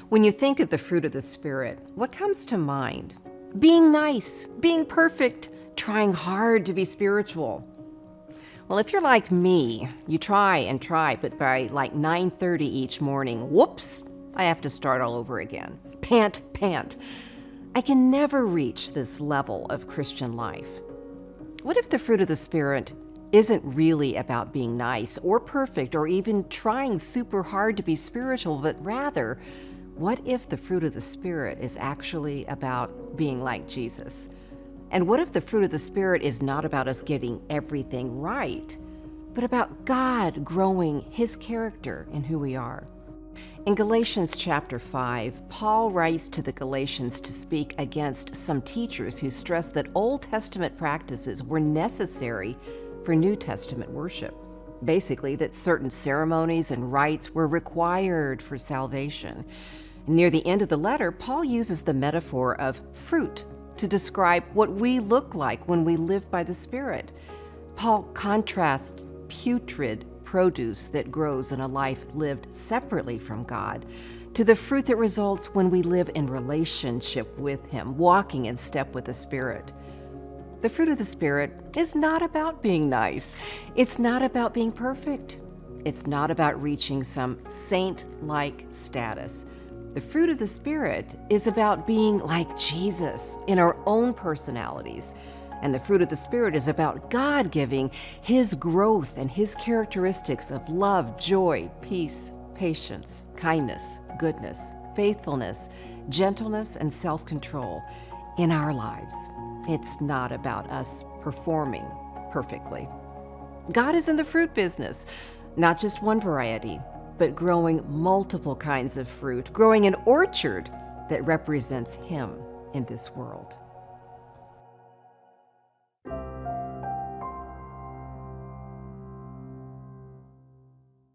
When you think of the fruit of the Spirit, what comes to mind? Being nice, being perfect, trying hard to be spiritual. Well, if you're like me, you try and try, but by like 9:30 each morning, whoops, I have to start all over again. Pant. I can never reach this level of Christian life. What if the fruit of the Spirit isn't really about being nice or perfect or even trying super hard to be spiritual, but rather, what if the fruit of the Spirit is actually about being like Jesus? And what if the fruit of the Spirit is not about us getting everything right, but about God growing His character in who we are? In Galatians chapter 5, Paul writes to the Galatians to speak against some teachers who stressed that Old Testament practices were necessary for New Testament worship. Basically, that certain ceremonies and rites were required for salvation. Near the end of the letter, Paul uses the metaphor of fruit to describe what we look like when we live by the Spirit. Paul contrasts putrid produce that grows in a life lived separately from God to the fruit that results when we live in relationship with Him, walking in step with the Spirit. The fruit of the Spirit is not about being nice. It's not about being perfect. It's not about reaching some saint-like status. The fruit of the Spirit is about being like Jesus in our own personalities. And the fruit of the Spirit is about God giving His growth and His characteristics of love, joy, peace, patience, kindness, goodness, faithfulness, gentleness, and self-control in our lives. It's not about us performing perfectly. God is in the fruit business, not just one variety, but growing multiple kinds of fruit, growing an orchard that represents Him in this world.